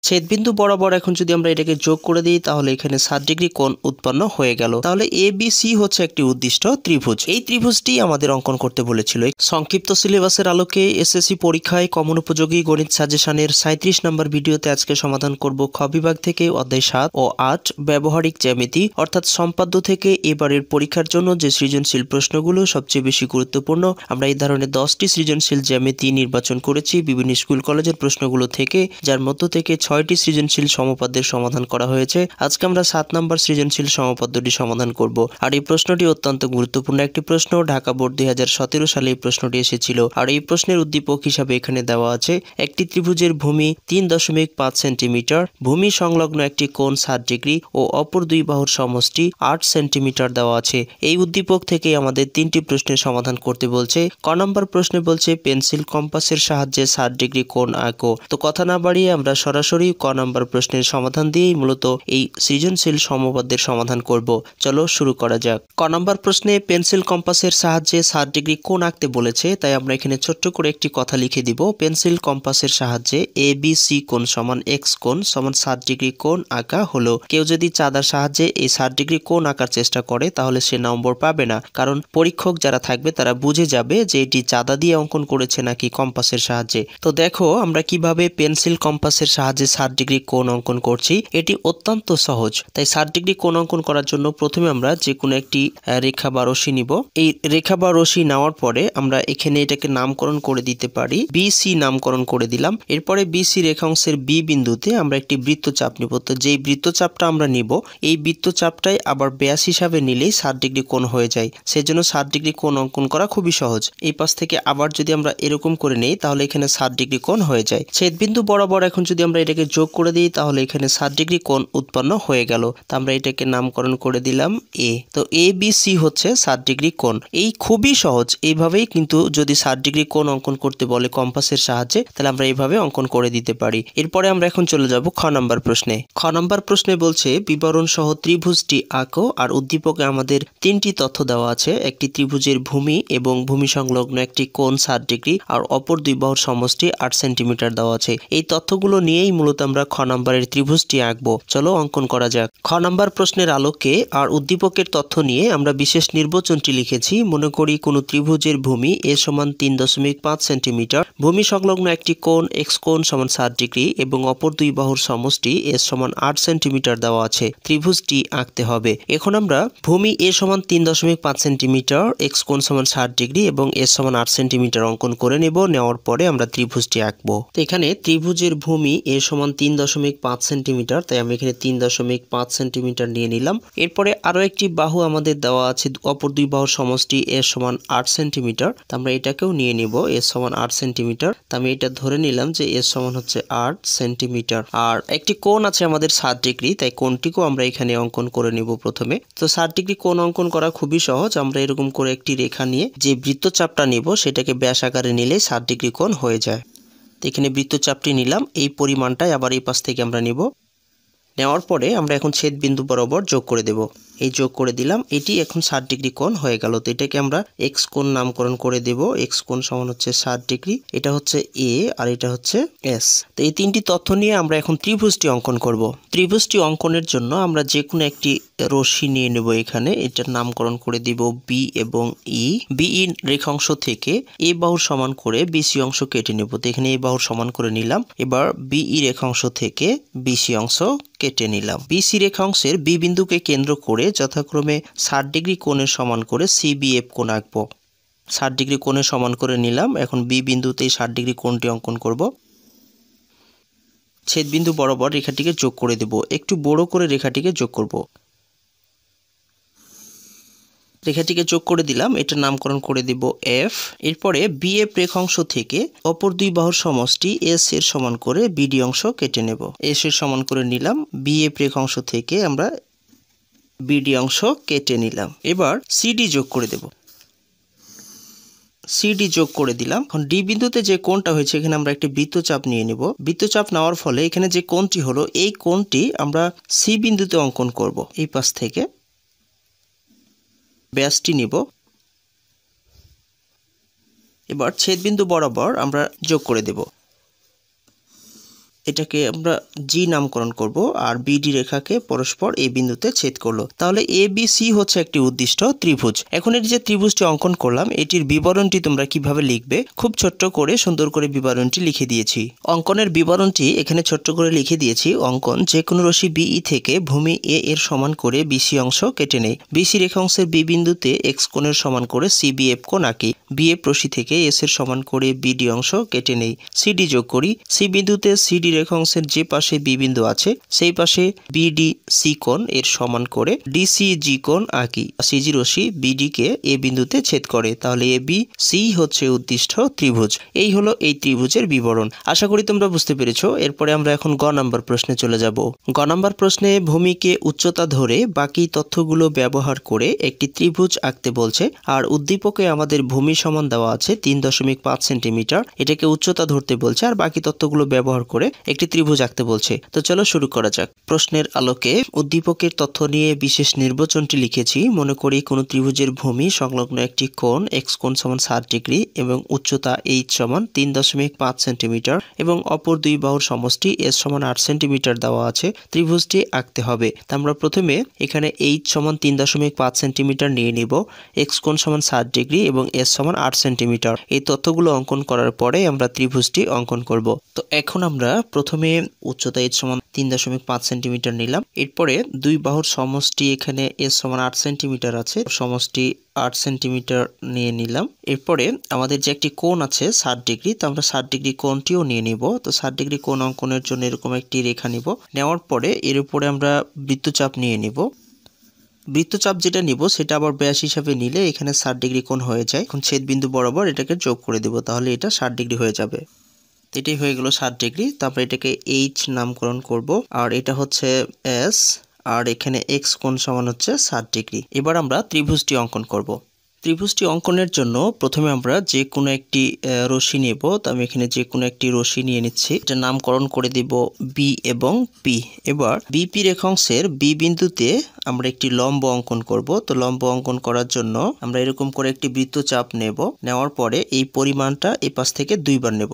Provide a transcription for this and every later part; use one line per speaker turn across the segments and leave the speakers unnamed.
ছেদবিন্দু বরাবর এখন যদি আমরা এটাকে যোগ করে দিই তাহলে এখানে 60 ডিগ্রি কোণ উৎপন্ন হয়ে গেল। তাহলে এবিসি হচ্ছে একটি উদ্দিষ্ট ত্রিভুজ। এই ত্রিভুজটি আমাদের অঙ্কন করতে বলেছিল। সংক্ষিপ্ত সিলেবাসের আলোকে এসএসসি পরীক্ষায় কমন উপযোগী গণিত সাজেশনের 37 নম্বর ভিডিওতে আজকে সমাধান করব খ বিভাগ থেকে অধ্যায় 7 ও 8 ব্যবহারিক জ্যামিতি অর্থাৎ সম্পাদ্য থেকে এবারের পরীক্ষার জন্য যে সৃজনশীল প্রশ্নগুলো সবচেয়ে বেশি গুরুত্বপূর্ণ। আমরা এই ধরনের 10টি সৃজনশীল জ্যামিতি নির্বাচন করেছি বিভিন্ন স্কুল কলেজের প্রশ্নগুলো থেকে, যার মধ্য থেকে 6টি সৃজনশীল সমপাদ্যের সমাধান করা হয়েছে। আজকে আমরা 7 নম্বর সৃজনশীল সমপাদ্যটি সমাধান করব। আর এই প্রশ্নটি অত্যন্ত গুরুত্বপূর্ণ একটি প্রশ্ন। ঢাকা বোর্ড 2017 সালে এই প্রশ্নটি এসেছিল। আর এই প্রশ্নের উদ্দীপক হিসাবে এখানে দেওয়া আছে একটি ত্রিভুজের ভূমি 3.5 সেন্টিমিটার, ভূমি সংলগ্ন একটি কোণ 60 ডিগ্রি ও অপর দুই বাহুর সমষ্টি 8 সেন্টিমিটার দেওয়া আছে। এই উদ্দীপক থেকে আমাদের 3টি প্রশ্নের সমাধান করতে বলছে। ক নম্বর প্রশ্নে বলছে পেন্সিল কম্পাসের সাহায্যে 60 ডিগ্রি কোণ আঁকো। তো কথা না বাড়িয়ে আমরা সরাসরি ক নম্বর প্রশ্নের সমাধান দিয়েই মূলত এই সৃজনশীল সমপাদ্যের সমাধান করব। চলো শুরু করা যাক। ক নম্বর প্রশ্নে পেন্সিল কম্পাসের সাহায্যে 60 ডিগ্রি কোণ আঁকতে বলেছে, তাই আমরা এখানে ছোট্ট করে একটি কথা লিখে দিব। পেন্সিল কম্পাসের সাহায্যে ABC কোণ সমান এক্স কোণ সমান 60 ডিগ্রি কোণ আঁকা হলো। কেউ যদি চাঁদার সাহায্যে এই 60 ডিগ্রি কোণ আঁকার চেষ্টা করে তাহলে সে নম্বর পাবে না, কারণ পরীক্ষক যারা থাকবে তারা বুঝে যাবে যে এটি চাঁদা দিয়ে অঙ্কন করেছে নাকি কম্পাসের সাহায্যে। তো দেখো আমরা কিভাবে পেন্সিল কম্পাসের সাহায্যে 60 ডিগ্রি কোণ অঙ্কন করছি। এটি অত্যন্ত সহজ। তাই 60 ডিগ্রি কোণ অঙ্কন করার জন্য প্রথমে আমরা যে কোনো একটি রেখা বা রশি নিব। এই রেখা বা রশি নেওয়ার পরে আমরা এখানে এটাকে নামকরণ করে দিতে পারি, বিসি নামকরণ করে দিলাম। এরপরে বিসি রেখাংশের বি বিন্দুতে আমরা একটি বৃত্তচাপ নিব। তো যেই বৃত্তচাপটা আমরা নিব এই বৃত্তচাপটাই আবার ব্যাস হিসাবে নিলেই 60 ডিগ্রি কোণ হয়ে যায়। সেজন্য 60 ডিগ্রি কোণ অঙ্কন করা খুবই সহজ। এই পাশ থেকে আবার যদি আমরা এরকম করে নেই তাহলে এখানে 60 ডিগ্রি কোণ হয়ে যায়। ছেদবিন্দু বরাবর এখন যদি আমরা এটাকে যোগ করে দিই তাহলে এখানে 60 ডিগ্রি কোণ উৎপন্ন হয়ে গেল। তো আমরা এটাকে নামকরণ করে দিলাম এ। তো এবিসি হচ্ছে 60 ডিগ্রি কোণ। এই খুবই সহজ। এইভাবেই কিন্তু যদি 60 ডিগ্রি কোণ অঙ্কন করতে বলে কম্পাসের সাহায্যে তাহলে আমরা এইভাবে অঙ্কন করে দিতে পারি। এরপরে আমরা এখন চলে যাব খ নম্বর প্রশ্নে। খ নম্বর প্রশ্নে বলছে বিবরণ সহ ত্রিভুজটি আঁকো। আর উদ্দীপকে আমাদের 3টি তথ্য দেওয়া আছে। একটি ত্রিভুজের ভূমি এবং ভূমি সংলগ্ন একটি কোণ 60 ডিগ্রি আর অপর দুই বাহুর সমষ্টি 8 সেন্টিমিটার দেওয়া আছে। এই তথ্যগুলো নিয়েই মূলত আমরা খ নম্বরের ত্রিভুজটি আঁকবো। চলো অঙ্কন করা যাক। খ নম্বর প্রশ্নের আলোকে আর উদ্দীপকের তথ্য নিয়ে আমরা বিশেষ নির্বাচনটি লিখেছি। মনে করি কোনো ত্রিভুজের ভূমি এ সমান 3.5 সেন্টিমিটার, ভূমি সংলগ্ন একটি কোণ এক্স কোণ সমান 60 ডিগ্রি এবং অপর দুই বাহুর সমষ্টি এস সমান 8 সেন্টিমিটার দেওয়া আছে। ত্রিভুজটি আঁকতে হবে। এখন আমরা ভূমি এ সমান 3.5 সেন্টিমিটার, এক্স কোণ সমান 60 ডিগ্রি এবং এস সমান 8 সেন্টিমিটার অঙ্কন করে নেব। নেওয়ার পরে আমরা ত্রিভুজটি আঁকবো। তো এখানে ত্রিভুজের ভূমি এ সমান 3.5 সেন্টিমিটার, তাই আমি এখানে 3.5 সেন্টিমিটার নিয়ে নিলাম। এরপরে আরো একটি বাহু আমাদের দেওয়া আছে, অপর দুই বাহুর সমষ্টি এস সমান 8 সেন্টিমিটার। তো আমরা এটাকেও নিয়ে নিব, এস সমান 8 সেন্টিমিটার। তো আমি এটা ধরে নিলাম যে এস সমান হচ্ছে 8 সেন্টিমিটার। আর একটি কোণ আছে আমাদের 60 ডিগ্রি, তাই কোণটিকেও আমরা এখানে অঙ্কন করে নিব প্রথমে। তো 60 ডিগ্রি কোণ অঙ্কন করা খুবই সহজ। আমরা এরকম করে একটি রেখা নিয়ে যে বৃত্তচাপটা নিব সেটাকে ব্যাস আকারে নিলে 60 ডিগ্রি কোণ হয়ে যায়। তো এখানে বৃত্তচাপটি নিলাম, এই পরিমাণটাই আবার এই পাশ থেকে আমরা নিব। নেওয়ার পরে আমরা এখন ছেদ বিন্দু বরাবর যোগ করে দেব। এই যোগ করে দিলাম, এটি এখন 60 ডিগ্রি কোণ হয়ে গেল। তো এটাকে আমরা এক্স কোণ নামকরণ করে দেব। এক্স কোণ সমান হচ্ছে 60 ডিগ্রি, এটা হচ্ছে এ আর এটা হচ্ছে এস। তো এই 3টি তথ্য নিয়ে আমরা এখন ত্রিভুজটি অঙ্কন করব। ত্রিভুজটি অঙ্কনের জন্য আমরা যে কোনো একটি রশ্মি নিয়ে নেব। এখানে এটার নামকরণ করে দিব বি এবং ই। বিই রেখাংশ থেকে এ বাহুর সমান করে বিসি অংশ কেটে নেব। তো এখানে এ বাহুর সমান করে নিলাম। এবার বিই রেখাংশ থেকে বিসি অংশ কেটে নিলাম। বিসি রেখাংশের বি বিন্দুকে কেন্দ্র করে যথাক্রমে 60 ডিগ্রি কোণের সমান করে সিবিএফ কোণ আঁকবো। 60 ডিগ্রি কোণের সমান করে নিলাম। এখন বি বিন্দুতেই 60 ডিগ্রি কোণটি অঙ্কন করব। ছেদ বিন্দু বরাবর রেখাটিকে যোগ করে দেব। একটু বড় করে রেখাটিকে যোগ করব। রেখাটিকে যোগ করে দিলাম, এটার নামকরণ করে দেব এফ। এরপরে বিএফ রেখাংশ থেকে অপর দুই বাহুর সমষ্টি এস এর সমান করে বিডি অংশ কেটে নেব। এস এর সমান করে নিলাম। বিএফ রেখাংশ থেকে আমরা বিডি অংশ কেটে নিলাম। এবার সিডি যোগ করে দেব। সিডি যোগ করে দিলাম। এখন ডি বিন্দুতে যে কোণটা হয়েছে এখানে আমরা একটি বৃত্তচাপ নিয়ে নেব। বৃত্তচাপ নেওয়ার ফলে এখানে যে কোণটি হলো এই কোণটি আমরা সি বিন্দুতে অঙ্কন করব। এই পাশ থেকে ব্যাসটি নিব। এবার ছেদবিন্দু বরাবর আমরা যোগ করে দেব। এটাকে আমরা জি নামকরণ করব আর বিডি রেখাকে পরস্পর এই বিন্দুতে ছেদ করলো। তাহলে এবিসি হচ্ছে একটি উদ্দিষ্ট ত্রিভুজ। এখন এর যে ত্রিভুজটি অঙ্কন করলাম এটির বিবরণটি তোমরা কিভাবে লিখবে, খুব ছোট্ট করে সুন্দর করে বিবরণটি লিখে দিয়েছি। অঙ্কনের বিবরণটি এখানে ছোট্ট করে লিখে দিয়েছি। অঙ্কন: যে কোনো রশ্মি বিই থেকে ভূমি এ এর সমান করে বিসি অংশ কেটে নেই। বিসি রেখাংশের বি বিন্দুতে এক্স কোণের সমান করে সিবিএফ কোণ আঁকি। বিএফ রশ্মি থেকে এস এর সমান করে বিডি অংশ কেটে নেই। সিডি যোগ করি। সি বিন্দুতে সিডি রেখাংশের যে পাশে বি বিন্দু আছে সেই পাশে বিডি সি কোণ এর সমান করে ডিসিজি কোণ আঁকি। সিজি রশ্মি বিডি কে এ বিন্দুতে ছেদ করে। তাহলে এ বি সি হচ্ছে উদ্দিষ্ট ত্রিভুজ। এই হলো এই ত্রিভুজের বিবরণ। আশা করি তোমরা বুঝতে পেরেছো। এরপরে আমরা এখন গ নাম্বার প্রশ্নে চলে যাব। গ নাম্বার প্রশ্নে ভূমিকে উচ্চতা ধরে বাকি তথ্যগুলো ব্যবহার করে একটি ত্রিভুজ আঁকতে বলছে। আর উদ্দীপকে আমাদের ভূমি সমান দেওয়া আছে 3.5 সেন্টিমিটার। এটাকে উচ্চতা ধরতে বলছে আর বাকি তথ্যগুলো ব্যবহার করে একটি ত্রিভুজ আঁকতে বলছে। তো চলো শুরু করা যাক। প্রশ্নের আলোকে উদ্দীপকের তথ্য নিয়ে বিশেষ নির্বাচনটি লিখেছি। মনে করি কোনো ত্রিভুজের ভূমি সংলগ্ন একটি কোণ এক্স কোণ সমান 60 ডিগ্রি এবং উচ্চতা এইচ সমান 3.5 সেন্টিমিটার এবং অপর দুই বাহুর সমষ্টি এস সমান 8 সেন্টিমিটার দেওয়া আছে। ত্রিভুজটি আঁকতে হবে। তা আমরা প্রথমে এখানে এইচ সমান 3.5 সেন্টিমিটার নিয়ে নিব, এক্স কোণ সমান 60 ডিগ্রি এবং এস সমান 8 সেন্টিমিটার। এই তথ্যগুলো অঙ্কন করার পরে আমরা ত্রিভুজটি অঙ্কন করব। তো এখন আমরা প্রথমে উচ্চতা এইচ সমান 3.5 সেন্টিমিটার নিলাম। এরপরে দুই বাহুর সমষ্টি এখানে এস সমান 8 সেন্টিমিটার আছে, সমষ্টি 8 সেন্টিমিটার নিয়ে নিলাম। এরপরে আমাদের যে একটি কোণ আছে 60 ডিগ্রি, তো আমরা 60 ডিগ্রি কোণটিও নিয়ে নিব। তো 60 ডিগ্রি কোণ অঙ্কনের জন্য এরকম একটি রেখা নিব। নেওয়ার পরে এর উপরে আমরা বৃত্তচাপ নিয়ে নিব। বৃত্তচাপ যেটা নিব সেটা আবার ব্যাস হিসাবে নিলে এখানে 60 ডিগ্রি কোণ হয়ে যায়। এখন ছেদ বিন্দু বরাবর এটাকে যোগ করে দেব, তাহলে এটা 60 ডিগ্রি হয়ে যাবে। এটাই হয়ে গেল 60 ডিগ্রি। তারপরে এটাকে এইচ নামকরণ করব আর এটা হচ্ছে এস আর এখানে এক্স কোণ সমান হচ্ছে 60 ডিগ্রি। এবার আমরা ত্রিভুজটি অঙ্কন করব। ত্রিভুজটি অঙ্কনের জন্য প্রথমে আমরা যে কোনো একটি রশ্মি নেব। তো আমি এখানে যে কোনো একটি রশ্মি নিয়ে নিচ্ছি। এটা নামকরণ করে দিব বি এবং পি। এবার বিপি রেখাংশের বি বিন্দুতে আমরা একটি লম্ব অঙ্কন করব। তো লম্ব অঙ্কন করার জন্য আমরা এরকম করে একটি বৃত্তচাপ নেব। নেওয়ার পরে এই পরিমাণটা এই পাশ থেকে দুইবার নেব।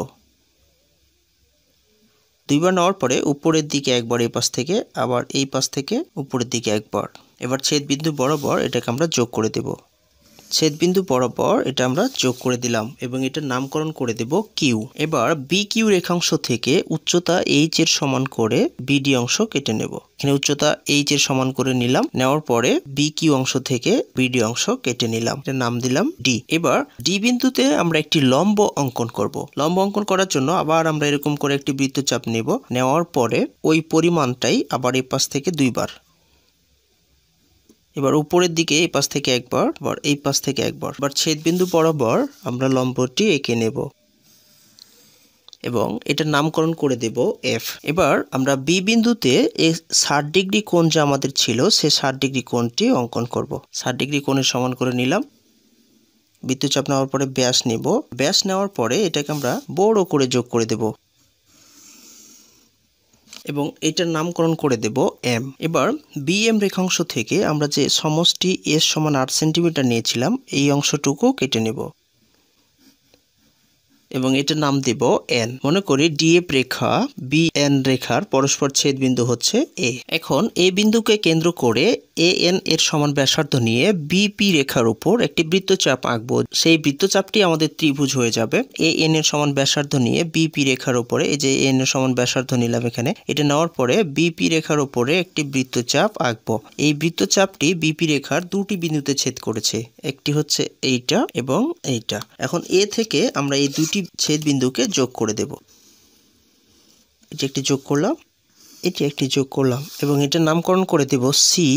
দুইবার নেওয়ার পরে উপরের দিকে একবার এই পাশ থেকে, আবার এই পাশ থেকে উপরের দিকে একবার। এবার ছেদ বিন্দু বরাবর এটাকে আমরা যোগ করে দেব। ছেদ বিন্দু বরাবর এটা আমরা যোগ করে দিলাম এবং এটার নামকরণ করে দেব কিউ। এবার বি কিউ রেখাংশ থেকে উচ্চতা এইচ এর সমান করে বিডি অংশ কেটে নেব। এখানে উচ্চতা এইচ এর সমান করে নিলাম। নেওয়ার পরে বি কিউ অংশ থেকে বিডি অংশ কেটে নিলাম। এটার নাম দিলাম ডি। এবার ডি বিন্দুতে আমরা একটি লম্ব অঙ্কন করব। লম্ব অঙ্কন করার জন্য আবার আমরা এরকম করে একটি বৃত্তচাপ নেব। নেওয়ার পরে ওই পরিমাণটাই আবার এই পাশ থেকে দুইবার। এবার উপরের দিকে এই পাশ থেকে একবার, আবার এই পাশ থেকে একবার। এবার ছেদ বিন্দু বরাবর আমরা লম্বটি এঁকে নেব এবং এটার নামকরণ করে দেব এফ। এবার আমরা বি বিন্দুতে এই 60 ডিগ্রি কোণ যে আমাদের ছিল সে 60 ডিগ্রি কোণটি অঙ্কন করব। 60 ডিগ্রি কোণের সমান করে নিলাম। বৃত্তচাপ নেওয়ার পরে ব্যাস নেব। ব্যাস নেওয়ার পরে এটাকে আমরা বড় করে যোগ করে দেব এবং এটার নামকরণ করে দেব এম। এবার বিএম রেখাংশ থেকে আমরা যে সমষ্টি এস সমান 8 সেন্টিমিটার নিয়েছিলাম এই অংশটুকু কেটে নেব এবং এটার নাম দেব এন। মনে করি ডিএফ রেখা বি এন রেখার পরস্পর ছেদ বিন্দু হচ্ছে এ। এখন এ বিন্দুকে কেন্দ্র করে এ এন এর সমান ব্যাসার্ধ নিয়ে বিপি রেখার উপর একটি বৃত্তচাপ আঁকবো। সেই বৃত্তচাপটি আমাদের ত্রিভুজ হয়ে যাবে। এ এন এর সমান ব্যাসার্ধ নিয়ে বিপি রেখার উপরে, এই যে এন এর সমান ব্যাসার্ধ নিলাম এখানে, এটা নেওয়ার পরে বিপি রেখার উপরে একটি বৃত্তচাপ আঁকবো। এই বৃত্তচাপটি বিপি রেখার দুটি বিন্দুতে ছেদ করেছে, একটি হচ্ছে এইটা এবং এইটা। এখন এ থেকে আমরা এই দুটি ছেদ বিন্দুকে যোগ করে দেব। এটি একটি যোগ করলাম, এটি একটি যোগ করলাম এবং এটার নামকরণ করে দেব সি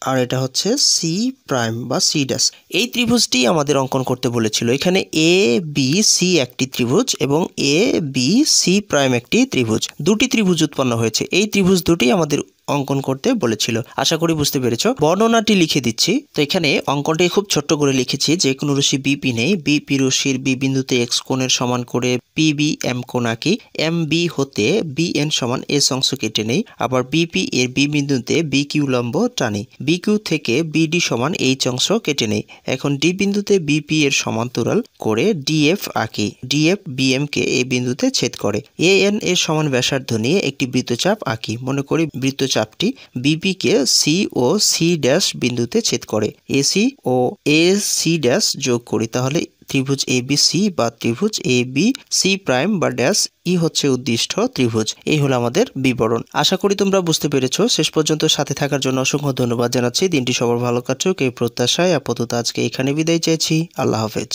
আর এটা হচ্ছে সি প্রাইম বা সি ড্যাশ। এই ত্রিভুজটি আমাদের অঙ্কন করতে বলেছিল। এখানে এ বি সি একটি ত্রিভুজ এবং এ বি সি প্রাইম একটি ত্রিভুজ। দুটি ত্রিভুজ উৎপন্ন হয়েছে। এই ত্রিভুজ দুটি আমাদের অঙ্কন করতে বলেছিল। আশা করি বুঝতে পেরেছো। বর্ণনাটি লিখে দিচ্ছি। তো এখানে অঙ্কনটি খুব ছোট্ট করে লিখেছি। যে কোনো রশ্মি বিপি নেই, বিপি রশ্মির বি বিন্দুতে এক্স কোণের সমান করে পিবি এম কোণ আঁকি। এম বি হতে বি এন সমান এস অংশ কেটে নেই। আবার বিপি এর বি বিন্দুতে বি কিউ লম্ব টানি। বি কিউ থেকে বিডি সমান এইচ অংশ কেটে নেই। এখন ডি বিন্দুতে বিপি এর সমান্তরাল করে ডিএফ আঁকি। ডিএফ বিএম কে এই বিন্দুতে ছেদ করে। এ এন এর সমান ব্যাসার্ধ নিয়ে একটি বৃত্তচাপ আঁকি। মনে করি বৃত্তচাপটি বিপি কে সি ও সি ড্যাশ বিন্দুতে ছেদ করে। এসি ও এ সি ড্যাশ যোগ করি, তাহলে ত্রিভুজ এবিসি বা ত্রিভুজ এ বি সি প্রাইম বা ড্যাশ ই হচ্ছে উদ্দিষ্ট ত্রিভুজ। এই হলো আমাদের বিবরণ। আশা করি তোমরা বুঝতে পেরেছো। শেষ পর্যন্ত সাথে থাকার জন্য অসংখ্য ধন্যবাদ জানাচ্ছি। দিনটি সবার ভালো কাটুক এই প্রত্যাশায় আপাতত আজকে এখানে বিদায় চাইছি। আল্লাহ হাফেজ।